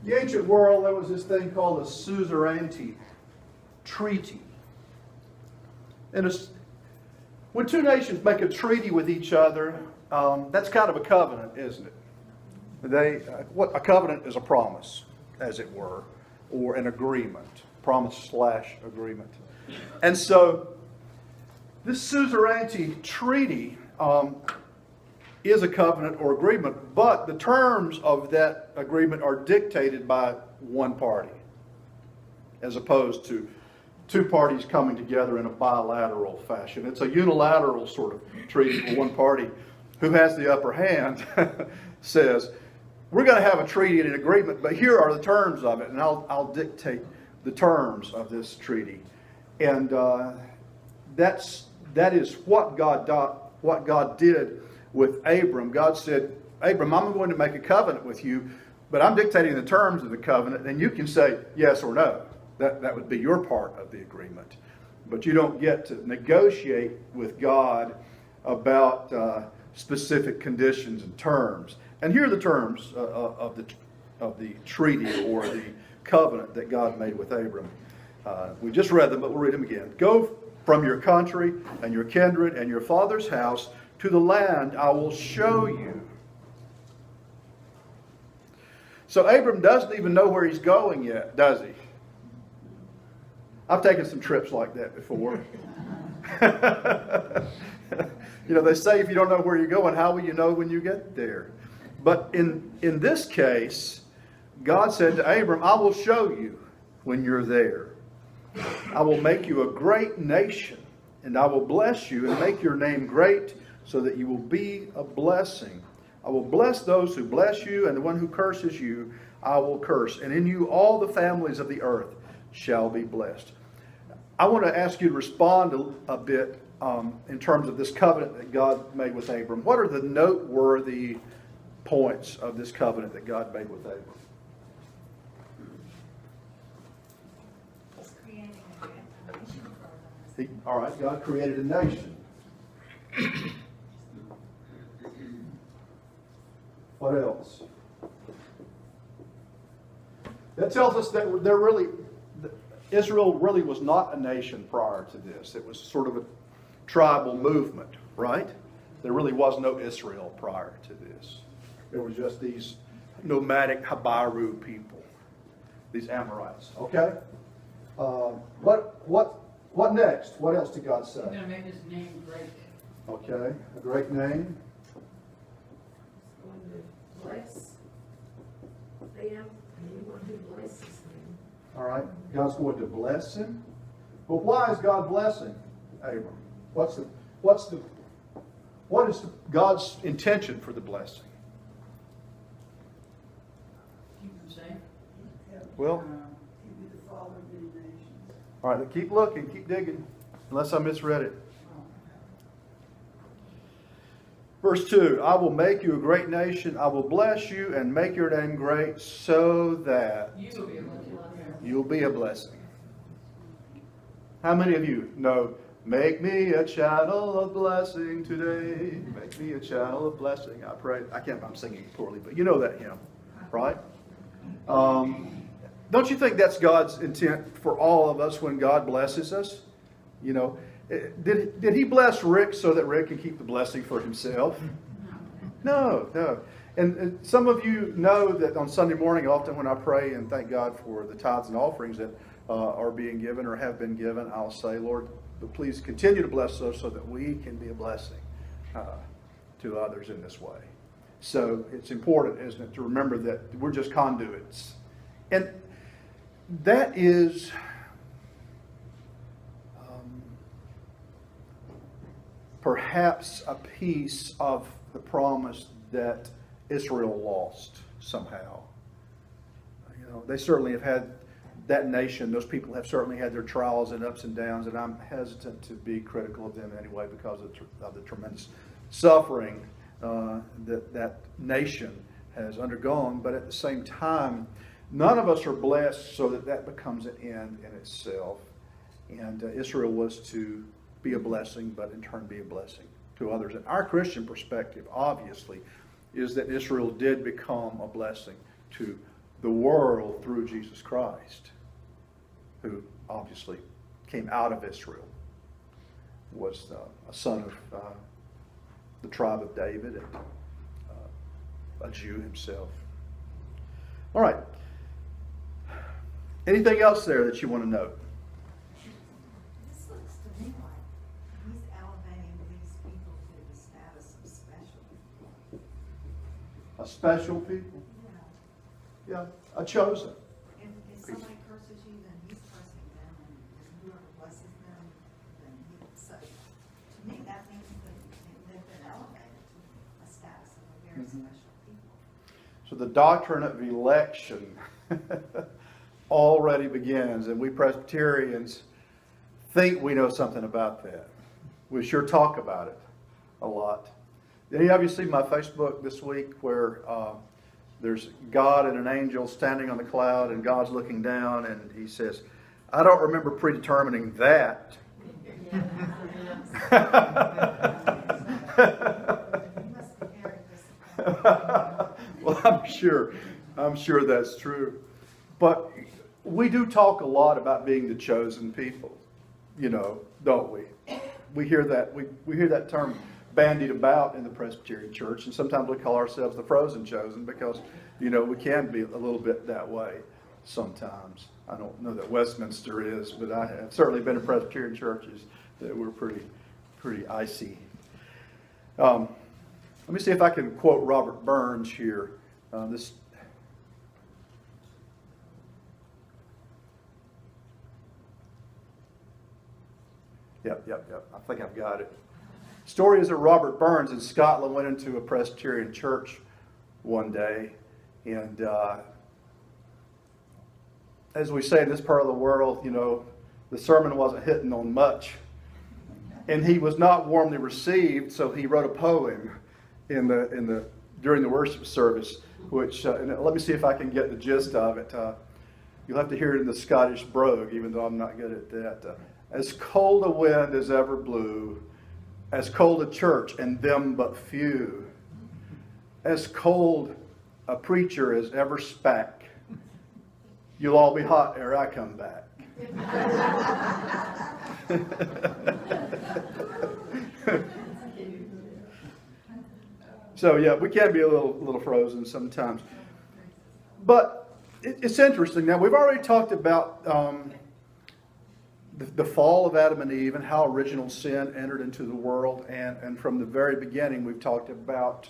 the ancient world, there was this thing called a suzerainty treaty. And when two nations make a treaty with each other, that's kind of a covenant, isn't it? A covenant is a promise, as it were, or an agreement, promise/agreement. And so, this suzerainty treaty is a covenant or agreement, but the terms of that agreement are dictated by one party, as opposed to two parties coming together in a bilateral fashion. It's a unilateral sort of treaty where one party who has the upper hand says, we're going to have a treaty and an agreement, but here are the terms of it, and I'll dictate the terms of this treaty. And that is what God did with Abram. God said, Abram, I'm going to make a covenant with you, but I'm dictating the terms of the covenant, and you can say yes or no. That would be your part of the agreement. But you don't get to negotiate with God about specific conditions and terms. And here are the terms of the treaty or the covenant that God made with Abram. We just read them, but we'll read them again. Go from your country and your kindred and your father's house to the land I will show you. So Abram doesn't even know where he's going yet, does he? I've taken some trips like that before. They say if you don't know where you're going, how will you know when you get there? But in this case, God said to Abram, I will show you when you're there. I will make you a great nation, and I will bless you and make your name great so that you will be a blessing. I will bless those who bless you, and the one who curses you, I will curse. And in you all the families of the earth shall be blessed. I want to ask you to respond a bit in terms of this covenant that God made with Abram. What are the noteworthy points of this covenant that God made with Abram? All right, God created a nation. What else? That tells us that Israel really was not a nation prior to this. It was sort of a tribal movement, right? There really was no Israel prior to this. There was just these nomadic Habaru people, these Amorites. Okay? What next? What else did God say? He's going to make his name great. Okay, a great name. He's going to bless them, anyone who blesses them. All right, God's going to bless him. But why is God blessing Abram? What is God's intention for the blessing? Keep him safe. Well, all right, keep looking, keep digging, unless I misread it. Verse 2, I will make you a great nation, I will bless you and make your name great so that you'll be a blessing. How many of you know, make me a channel of blessing today, make me a channel of blessing, I pray. I'm singing poorly, but you know that hymn, right? Don't you think that's God's intent for all of us when God blesses us? You know, did he bless Rick so that Rick can keep the blessing for himself? No. And some of you know that on Sunday morning, often when I pray and thank God for the tithes and offerings that are being given or have been given, I'll say, Lord, please continue to bless us so that we can be a blessing to others in this way. So it's important, isn't it, to remember that we're just conduits. And that is perhaps a piece of the promise that Israel lost somehow. You know, they certainly have had that nation, those people have certainly had their trials and ups and downs, and I'm hesitant to be critical of them anyway because of the tremendous suffering that nation has undergone. But at the same time, none of us are blessed so that becomes an end in itself. And Israel was to be a blessing, but in turn be a blessing to others. And our Christian perspective, obviously, is that Israel did become a blessing to the world through Jesus Christ, who obviously came out of Israel, was a son of the tribe of David and a Jew himself. All right. Anything else there that you want to note? This looks to me like he's elevating these people to the status of special people. A special people? Yeah, a chosen. If somebody curses you, then he's cursing them, and whoever blesses them, then he. So, to me, that means that they've been elevated to a status of a very special people. So the doctrine of election already begins, and we Presbyterians think we know something about that. We sure talk about it a lot. Any of you see my Facebook this week where there's God and an angel standing on the cloud, and God's looking down, and he says, I don't remember predetermining that. Well, I'm sure that's true. But we do talk a lot about being the chosen people, don't we? We hear that we hear that term bandied about in the Presbyterian Church, and sometimes we call ourselves the frozen chosen because, we can be a little bit that way sometimes. I don't know that Westminster is, but I have certainly been in Presbyterian churches that were pretty icy. Let me see if I can quote Robert Burns here. Yep. I think I've got it. Story is that Robert Burns in Scotland went into a Presbyterian church one day, and as we say in this part of the world, the sermon wasn't hitting on much, and he was not warmly received. So he wrote a poem during the worship service, which and let me see if I can get the gist of it. You'll have to hear it in the Scottish brogue, even though I'm not good at that. As cold a wind as ever blew, as cold a church and them but few, as cold a preacher as ever spak, you'll all be hot ere I come back. So yeah, we can be a little frozen sometimes. But it's interesting. Now, we've already talked about the fall of Adam and Eve and how original sin entered into the world. And from the very beginning, we've talked about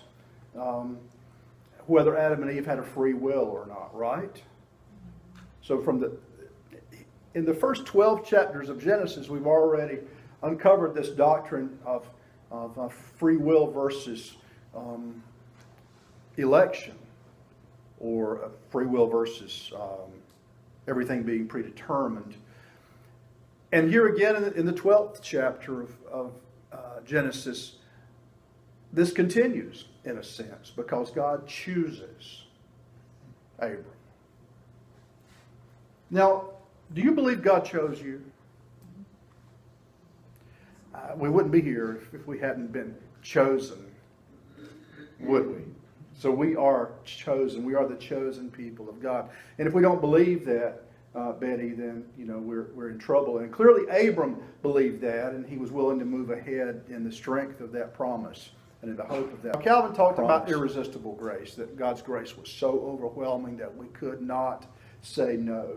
whether Adam and Eve had a free will or not, right? So in the first 12 chapters of Genesis, we've already uncovered this doctrine of free will versus election, or free will versus everything being predetermined. And here again in the 12th chapter of Genesis, this continues in a sense because God chooses Abram. Now, do you believe God chose you? We wouldn't be here if we hadn't been chosen, would we? So we are chosen. We are the chosen people of God. And if we don't believe that, Betty, then we're in trouble. And clearly Abram believed that, and he was willing to move ahead in the strength of that promise and in the hope of that. Calvin talked about irresistible grace, that God's grace was so overwhelming that we could not say no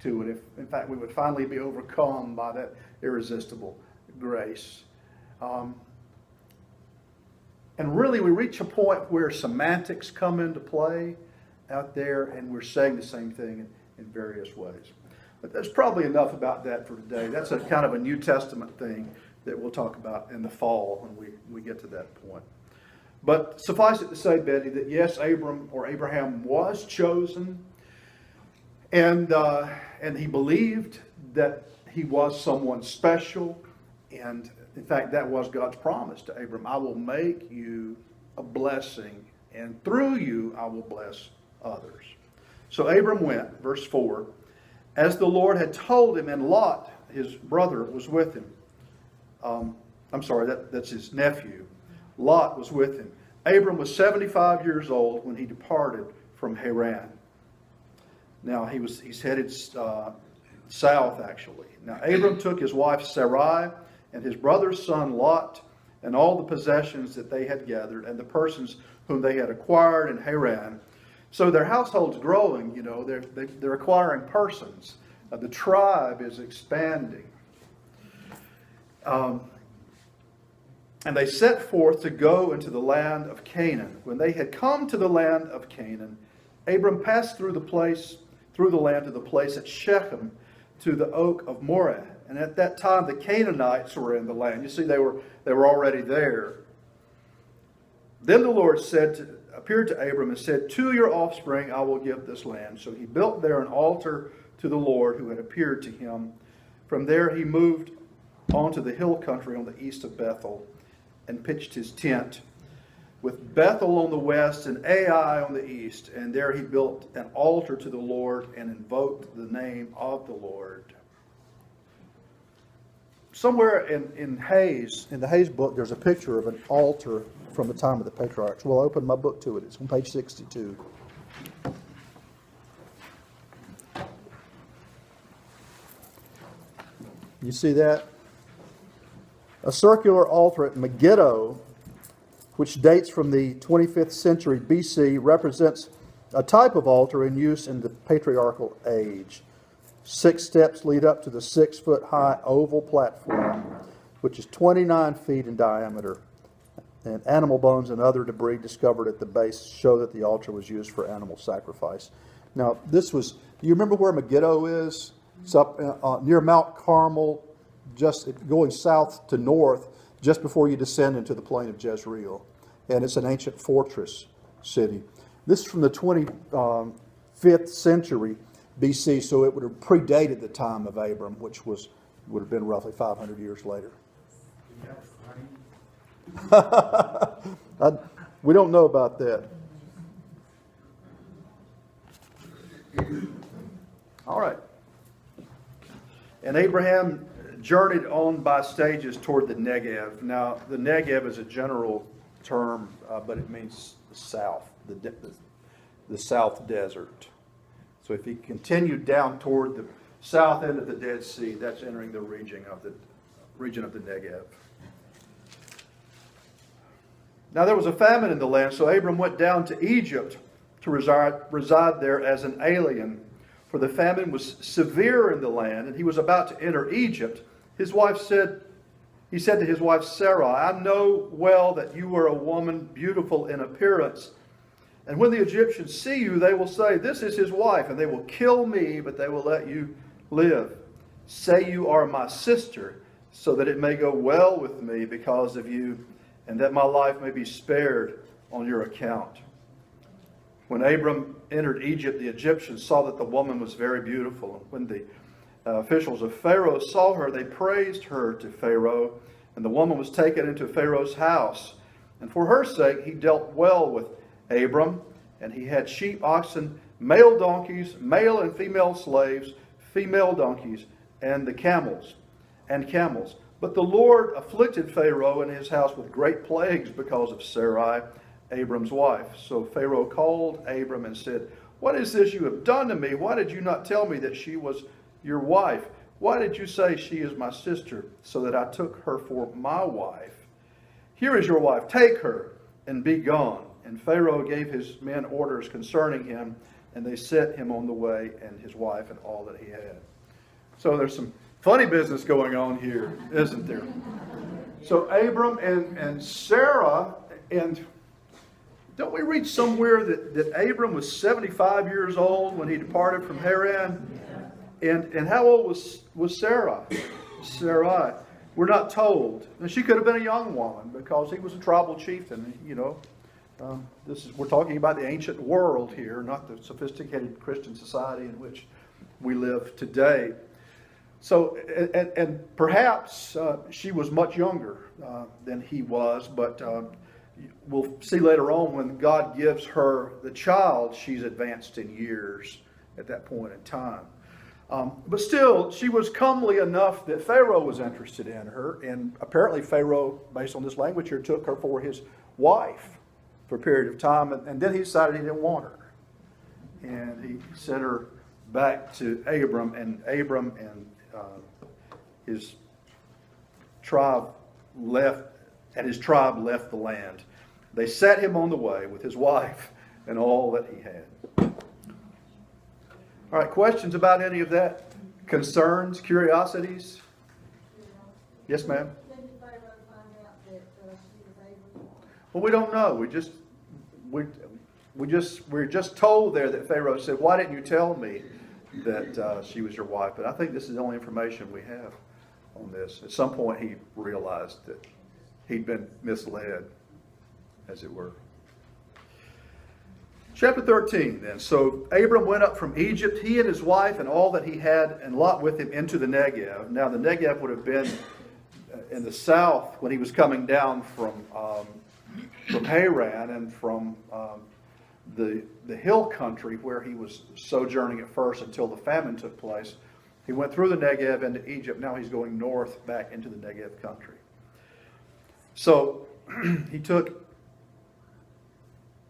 to it. If, in fact, we would finally be overcome by that irresistible grace. And really, we reach a point where semantics come into play out there, and we're saying the same thing in various ways. But there's probably enough about that for today. That's a kind of a New Testament thing that we'll talk about in the fall when we get to that point. But suffice it to say, Betty, that yes, Abraham was chosen, and he believed that he was someone special, and in fact, that was God's promise to Abram. I will make you a blessing, and through you I will bless others. So Abram went, verse 4, as the Lord had told him, and Lot, his brother, was with him. That's his nephew. Lot was with him. Abram was 75 years old when he departed from Haran. Now he's headed south, actually. Now Abram took his wife Sarai and his brother's son Lot and all the possessions that they had gathered and the persons whom they had acquired in Haran. So their household's growing, you know, they're acquiring persons. The tribe is expanding. And they set forth to go into the land of Canaan. When they had come to the land of Canaan, Abram passed through the land to the place at Shechem, to the oak of Moreh. And at that time the Canaanites were in the land. You see, they were already there. Then the Lord appeared to Abram and said, "To your offspring I will give this land." So he built there an altar to the Lord who had appeared to him. From there he moved on to the hill country on the east of Bethel and pitched his tent, with Bethel on the west and Ai on the east. And there he built an altar to the Lord and invoked the name of the Lord. Somewhere in the Hayes book, there's a picture of an altar from the time of the patriarchs. We'll open my book to it. It's on page 62. You see that? A circular altar at Megiddo, which dates from the 25th century BC, represents a type of altar in use in the patriarchal age. 6 steps lead up to the 6-foot-high oval platform, which is 29 feet in diameter. And animal bones and other debris discovered at the base show that the altar was used for animal sacrifice. Now, do you remember where Megiddo is? It's up near Mount Carmel, just going south to north, just before you descend into the plain of Jezreel. And it's an ancient fortress city. This is from the 25th century BC, so it would have predated the time of Abram, which would have been roughly 500 years later. We don't know about that. All right. And Abraham journeyed on by stages toward the Negev. Now, the Negev is a general term, but it means the south, the south desert. So if he continued down toward the south end of the Dead Sea, that's entering the region of the Negev. Now there was a famine in the land, so Abram went down to Egypt to reside there as an alien. For the famine was severe in the land, and he was about to enter Egypt. He said to his wife Sarah, "I know well that you are a woman beautiful in appearance. And when the Egyptians see you, they will say, 'This is his wife,' and they will kill me, but they will let you live. Say you are my sister, so that it may go well with me because of you, and that my life may be spared on your account." When Abram entered Egypt, the Egyptians saw that the woman was very beautiful. And when the officials of Pharaoh saw her, they praised her to Pharaoh, and the woman was taken into Pharaoh's house. And for her sake he dealt well with Abram, and he had sheep, oxen, male donkeys, male and female slaves, female donkeys, and camels. But the Lord afflicted Pharaoh and his house with great plagues because of Sarai, Abram's wife. So Pharaoh called Abram and said, "What is this you have done to me? Why did you not tell me that she was your wife? Why did you say she is my sister, so that I took her for my wife? Here is your wife, take her and be gone." And Pharaoh gave his men orders concerning him, and they set him on the way, and his wife and all that he had. So there's some funny business going on here, isn't there? So Abram and Sarah, and don't we read somewhere that Abram was 75 years old when he departed from Haran? And how old was Sarah? Sarai. We're not told. And she could have been a young woman because he was a tribal chieftain, you know. We're talking about the ancient world here, not the sophisticated Christian society in which we live today. So, and perhaps she was much younger than he was, but we'll see later on when God gives her the child, she's advanced in years at that point in time. But still, she was comely enough that Pharaoh was interested in her, and apparently Pharaoh, based on this language here, took her for his wife for a period of time, and then he decided he didn't want her. And he sent her back to Abram, and his tribe left, and his tribe left the land. They set him on the way with his wife and all that he had. All right, questions about any of that? Concerns, curiosities? Yes, ma'am. When did Pharaoh find out that she was able? Well, we don't know. We're just told there that Pharaoh said, "Why didn't you tell me that she was your wife?" But I think this is the only information we have on this. At some point, he realized that he'd been misled, as it were. Chapter 13, then. So Abram went up from Egypt, he and his wife and all that he had, and Lot with him, into the Negev. Now, the Negev would have been in the south when he was coming down from Haran and from the hill country where he was sojourning at first until the famine took place. He went through the Negev into Egypt. Now he's going north back into the Negev country. So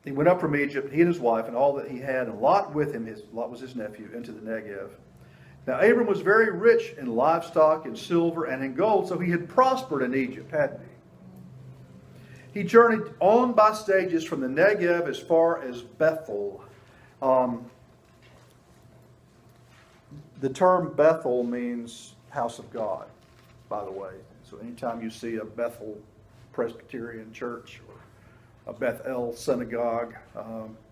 he went up from Egypt, he and his wife and all that he had, and Lot with him, Lot was his nephew, into the Negev. Now Abram was very rich in livestock, in silver, and in gold, so he had prospered in Egypt, hadn't he? He journeyed on by stages from the Negev as far as Bethel. The term Bethel means house of God, by the way. So anytime you see a Bethel Presbyterian church or a Bethel synagogue,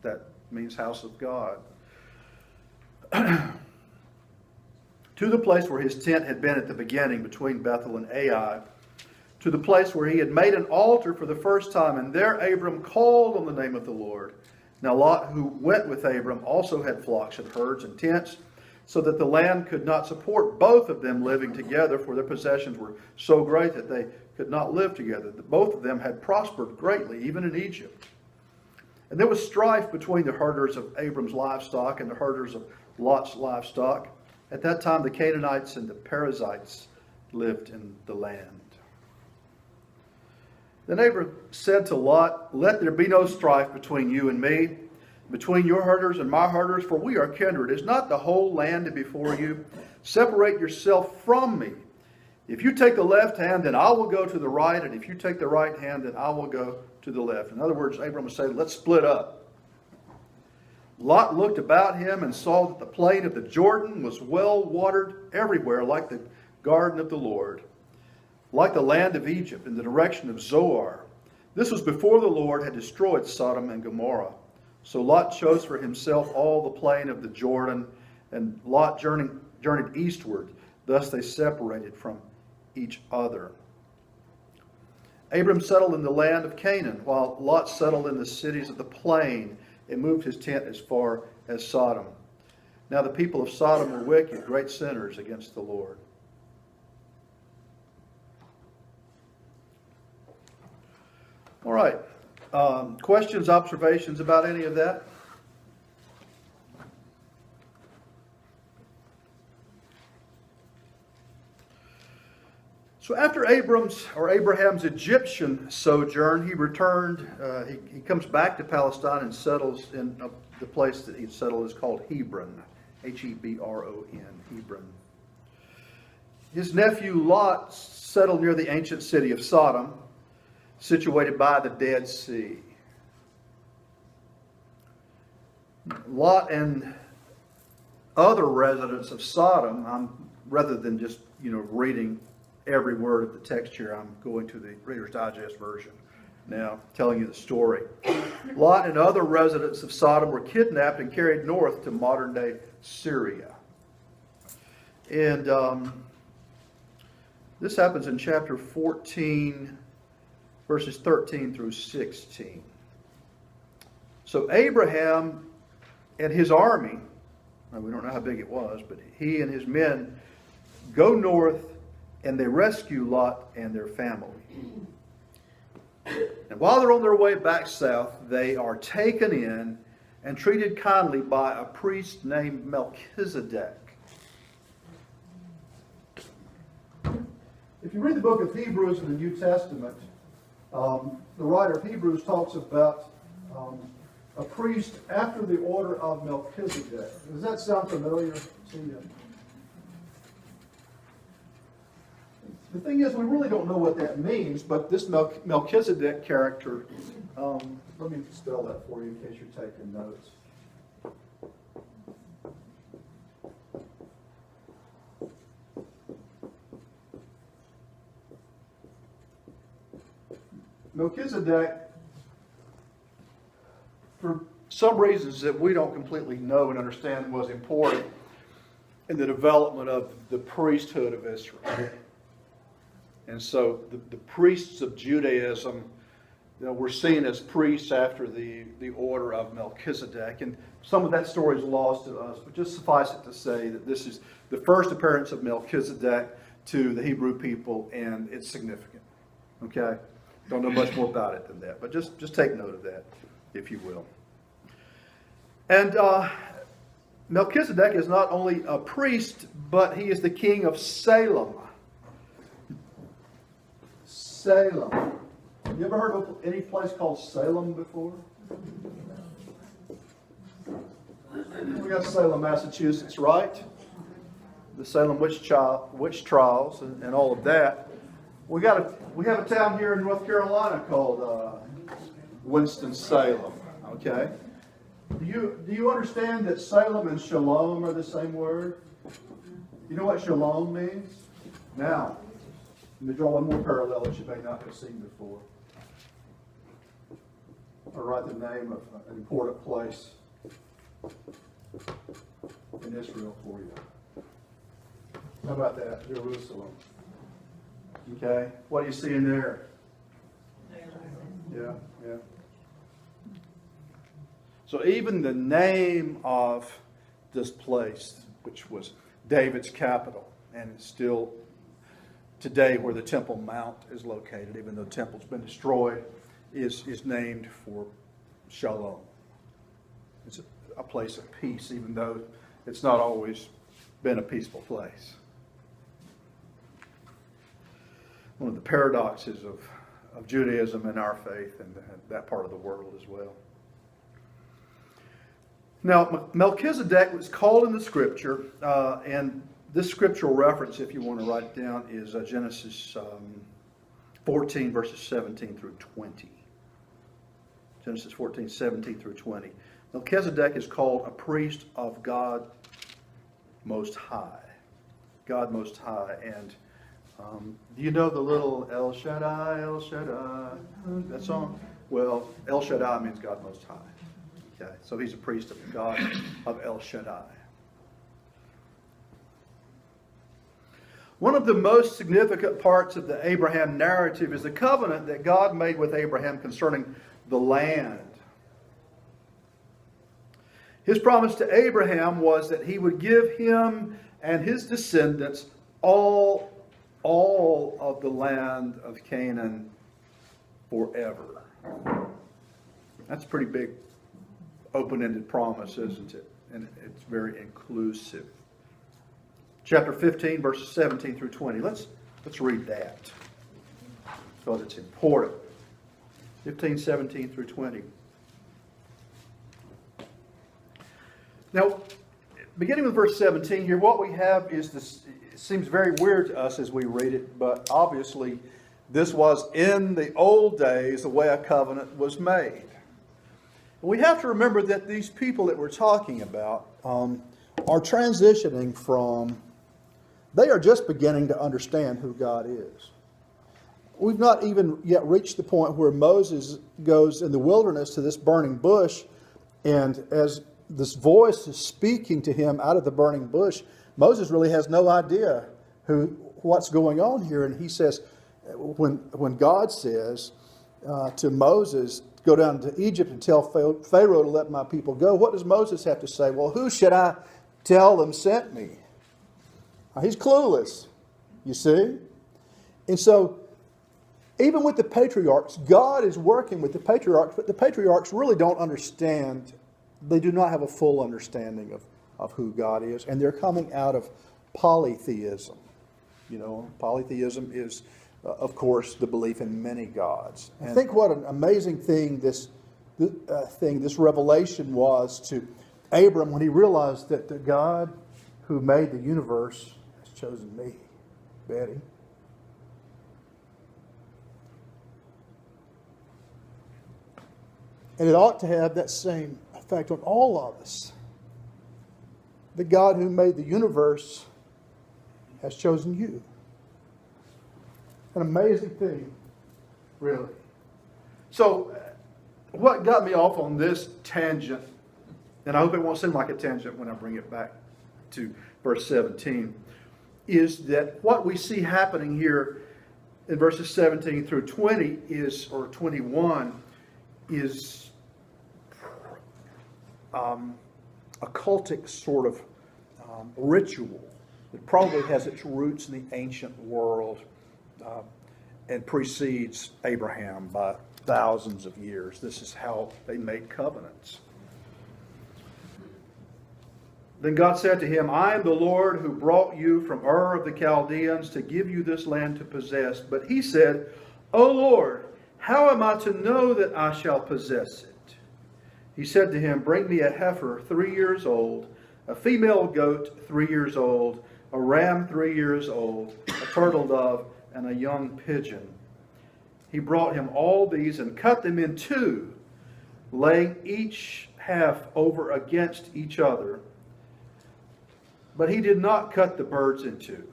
that means house of God. To the place where his tent had been at the beginning between Bethel and Ai, to the place where he had made an altar for the first time, and there Abram called on the name of the Lord. Now Lot, who went with Abram, also had flocks and herds and tents, so that the land could not support both of them living together, for their possessions were so great that they could not live together. Both of them had prospered greatly, even in Egypt. And there was strife between the herders of Abram's livestock and the herders of Lot's livestock. At that time, the Canaanites and the Perizzites lived in the land. Then Abram said to Lot, "Let there be no strife between you and me, between your herders and my herders, for we are kindred. Is not the whole land before you? Separate yourself from me. If you take the left hand, then I will go to the right, and if you take the right hand, then I will go to the left." In other words, Abram was saying, let's split up. Lot looked about him and saw that the plain of the Jordan was well watered everywhere, like the garden of the Lord, like the land of Egypt in the direction of Zoar. This was before the Lord had destroyed Sodom and Gomorrah. So Lot chose for himself all the plain of the Jordan, and Lot journeyed eastward. Thus they separated from each other. Abram settled in the land of Canaan, while Lot settled in the cities of the plain and moved his tent as far as Sodom. Now the people of Sodom were wicked, great sinners against the Lord. All right. Questions, observations about any of that? So after Abraham's Egyptian sojourn, he returned. He comes back to Palestine and settles in the place that he settled is called Hebron, Hebron, Hebron. His nephew Lot settled near the ancient city of Sodom, situated by the Dead Sea. Lot and other residents of Sodom, rather than just reading every word of the text here, I'm going to the Reader's Digest version now, telling you the story. Lot and other residents of Sodom were kidnapped and carried north to modern-day Syria. And this happens in chapter 14, verses 13 through 16. So Abraham and his army, we don't know how big it was, but he and his men go north and they rescue Lot and their family. And while they're on their way back south, they are taken in and treated kindly by a priest named Melchizedek. If you read the book of Hebrews in the New Testament, the writer of Hebrews talks about a priest after the order of Melchizedek. Does that sound familiar to you? The thing is, we really don't know what that means, but this Melchizedek character, let me spell that for you in case you're taking notes. Melchizedek, for some reasons that we don't completely know and understand, was important in the development of the priesthood of Israel. And so the priests of Judaism, were seen as priests after the order of Melchizedek. And some of that story is lost to us, but just suffice it to say that this is the first appearance of Melchizedek to the Hebrew people, and it's significant. Okay? Don't know much more about it than that, but just take note of that, if you will. And Melchizedek is not only a priest, but he is the king of Salem. Salem. Have you ever heard of any place called Salem before? We got Salem, Massachusetts, right? The Salem witch trials and all of that. We have a town here in North Carolina called Winston-Salem. Okay. Do you understand that Salem and Shalom are the same word? You know what Shalom means? Now, let me draw one more parallel that you may not have seen before. I'll write the name of an important place in Israel for you. How about that? Jerusalem. Okay. What do you see in there? Yeah. So even the name of this place, which was David's capital, and it's still today where the Temple Mount is located, even though the temple's been destroyed, is named for Shalom. It's a place of peace, even though it's not always been a peaceful place. One of the paradoxes of Judaism and our faith and that part of the world as well. Now, Melchizedek was called in the Scripture, and this scriptural reference, if you want to write it down, is Genesis 14, verses 17 through 20. Genesis 14, 17 through 20. Melchizedek is called a priest of God Most High. God Most High. And do you know the little El Shaddai, El Shaddai, that song? Well, El Shaddai means God Most High. Okay, so he's a priest of God of El Shaddai. One of the most significant parts of the Abraham narrative is the covenant that God made with Abraham concerning the land. His promise to Abraham was that he would give him and his descendants all of the land of Canaan forever. That's a pretty big open-ended promise, isn't it? And it's very inclusive. Chapter 15, verses 17 through 20. Let's read that, because it's important. 15, 17 through 20. Now, beginning with verse 17 here, what we have is this. It seems very weird to us as we read it, but obviously this was in the old days the way a covenant was made. We have to remember that these people that we're talking about are transitioning from, they are just beginning to understand who God is. We've not even yet reached the point where Moses goes in the wilderness to this burning bush, and as this voice is speaking to him out of the burning bush, Moses really has no idea what's going on here. And he says, when God says to Moses, go down to Egypt and tell Pharaoh to let my people go, what does Moses have to say? Well, who should I tell them sent me? He's clueless, you see. And so, even with the patriarchs, God is working with the patriarchs, but the patriarchs really don't understand. They do not have a full understanding of who God is, and they're coming out of polytheism. You know, polytheism is, of course, the belief in many gods. And I think what an amazing thing this thing, this revelation was to Abram when he realized that the God who made the universe has chosen me, Betty. And it ought to have that same effect on all of us. The God who made the universe has chosen you. An amazing thing, really. So, what got me off on this tangent, and I hope it won't seem like a tangent when I bring it back to verse 17, is that what we see happening here in verses 17 through 20 is, or 21, is a cultic sort of ritual that probably has its roots in the ancient world and precedes Abraham by thousands of years. This is how they made covenants. Then God said to him, I am the Lord who brought you from Ur of the Chaldeans to give you this land to possess. But he said, O Lord, how am I to know that I shall possess it? He said to him, bring me a heifer 3 years old, a female goat 3 years old, a ram 3 years old, a turtle dove, and a young pigeon. He brought him all these and cut them in two, laying each half over against each other. But he did not cut the birds in two.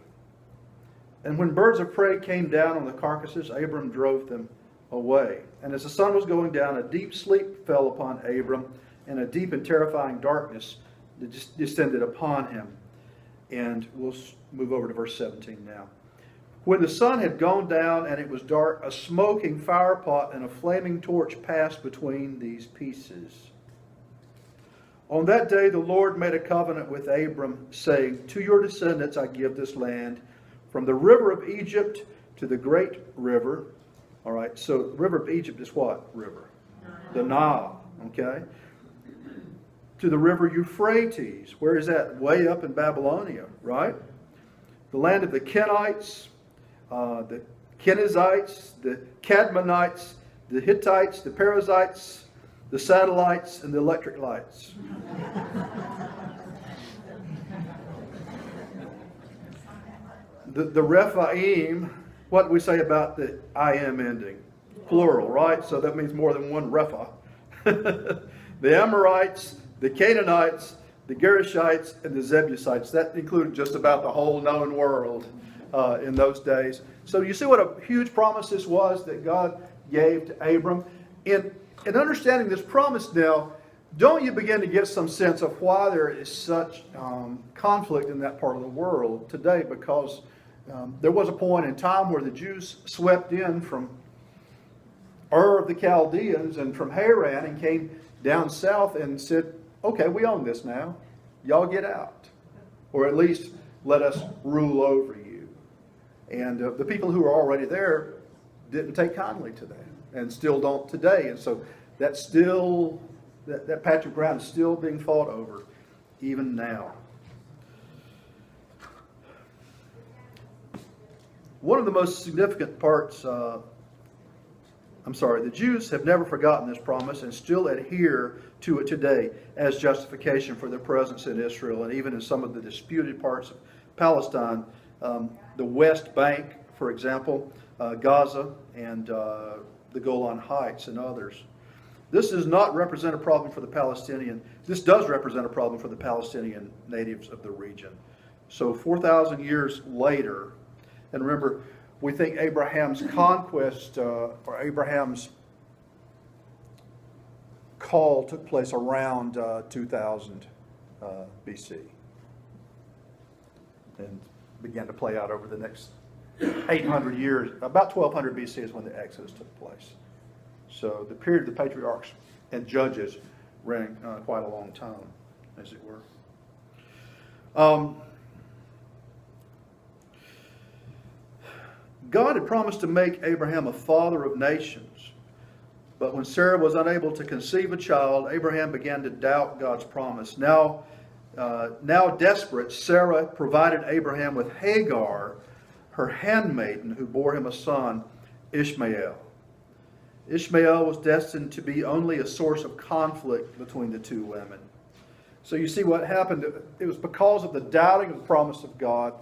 And when birds of prey came down on the carcasses, Abram drove them away. And as the sun was going down, a deep sleep fell upon Abram, and a deep and terrifying darkness descended upon him. And we'll move over to verse 17 now. When the sun had gone down and it was dark, a smoking firepot and a flaming torch passed between these pieces. On that day the Lord made a covenant with Abram, saying, to your descendants I give this land, from the river of Egypt to the great river. All right, so the river of Egypt is what river? The Nile, okay? To the river Euphrates. Where is that? Way up in Babylonia, right? The land of the Kenites, the Kenizzites, the Cadmonites, the Hittites, the Perizzites, the satellites, and the electric lights. The Rephaim, what do we say about the I-M ending? Plural, right? So that means more than one Repha. The Amorites, the Canaanites, the Gerishites, and the Jebusites. That included just about the whole known world in those days. So you see what a huge promise this was that God gave to Abram. In understanding this promise now, don't you begin to get some sense of why there is such conflict in that part of the world today? Because there was a point in time where the Jews swept in from Ur of the Chaldeans and from Haran and came down south and said, okay, we own this now. Y'all get out. Or at least let us rule over you. And the people who were already there didn't take kindly to that and still don't today. And so that's still, that patch of ground is still being fought over even now. One of the most significant parts, the Jews have never forgotten this promise and still adhere to it today as justification for their presence in Israel and even in some of the disputed parts of Palestine, the West Bank, for example, Gaza, and the Golan Heights and others. This does not represent a problem for the Palestinian. This does represent a problem for the Palestinian natives of the region. So 4,000 years later, and remember, we think Abraham's conquest or Abraham's call took place around 2000 BC and began to play out over the next 800 years. About 1200 BC is when the Exodus took place. So the period of the patriarchs and judges ran quite a long time, as it were. God had promised to make Abraham a father of nations. But when Sarah was unable to conceive a child, Abraham began to doubt God's promise. Now desperate, Sarah provided Abraham with Hagar, her handmaiden, who bore him a son, Ishmael. Ishmael was destined to be only a source of conflict between the two women. So you see what happened. It was because of the doubting of the promise of God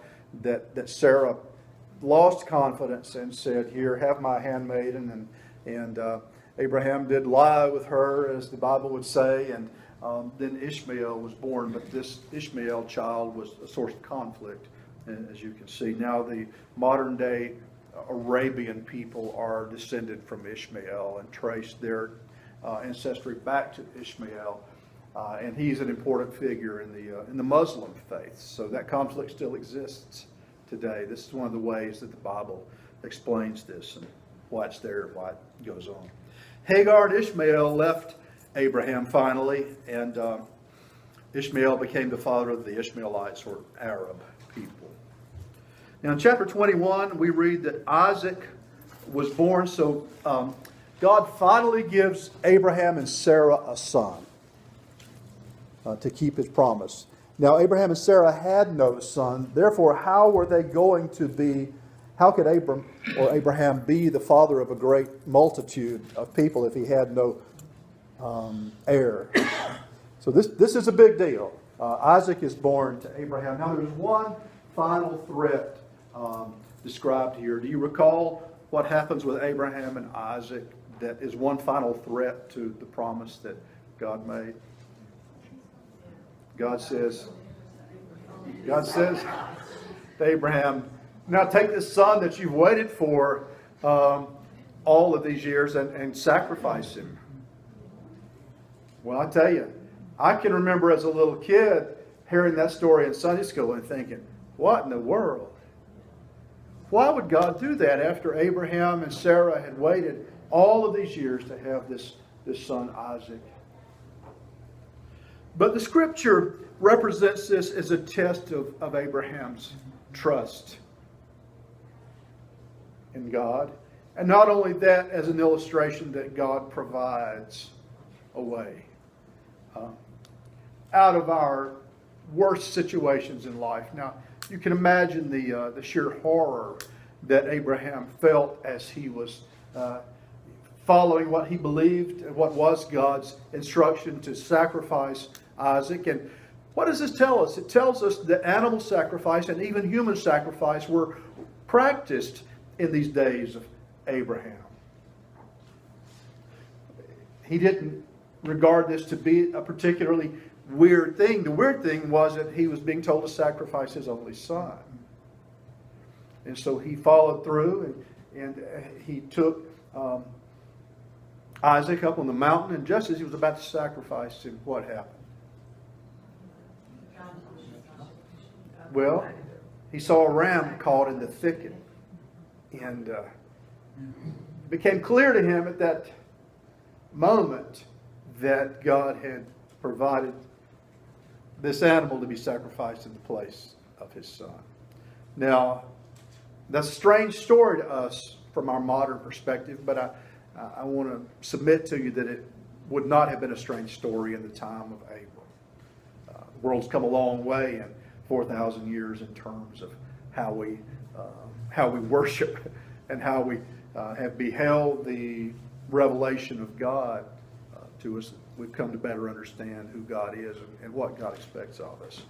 that Sarah lost confidence and said, "Here, have my handmaiden." And Abraham did lie with her, as the Bible would say, and then Ishmael was born. But this Ishmael child was a source of conflict, as you can see. Now the modern day Arabian people are descended from Ishmael and trace their ancestry back to Ishmael. And he's an important figure in the Muslim faith. So that conflict still exists today. This is one of the ways that the Bible explains this and why it's there and why it goes on. Hagar and Ishmael left Abraham finally, and Ishmael became the father of the Ishmaelites, or Arab people. Now in chapter 21, we read that Isaac was born. So God finally gives Abraham and Sarah a son to keep his promise. Now Abraham and Sarah had no son. Therefore, how could Abraham be the father of a great multitude of people if he had no heir? So this is a big deal. Isaac is born to Abraham. Now there's one final threat described here. Do you recall what happens with Abraham and Isaac that is one final threat to the promise that God made? God says to Abraham, "Now take this son that you've waited for all of these years and sacrifice him." Well, I tell you, I can remember as a little kid hearing that story in Sunday school and thinking, what in the world? Why would God do that after Abraham and Sarah had waited all of these years to have this son Isaac? But the scripture represents this as a test of Abraham's trust in God. And not only that, as an illustration that God provides a way out of our worst situations in life. Now, you can imagine the sheer horror that Abraham felt as he was following what he believed and what was God's instruction to sacrifice Isaac. And what does this tell us? It tells us that animal sacrifice and even human sacrifice were practiced in these days of Abraham. He didn't regard this to be a particularly weird thing. The weird thing was that he was being told to sacrifice his only son. And so he followed through and he took Isaac up on the mountain, and just as he was about to sacrifice him, what happened? Well, he saw a ram caught in the thicket. And it became clear to him at that moment that God had provided this animal to be sacrificed in the place of his son. Now, that's a strange story to us from our modern perspective, but I want to submit to you that it would not have been a strange story in the time of Abram. The world's come a long way in 4,000 years in terms of how we worship and how we have beheld the revelation of God to us. We've come to better understand who God is and what God expects of us.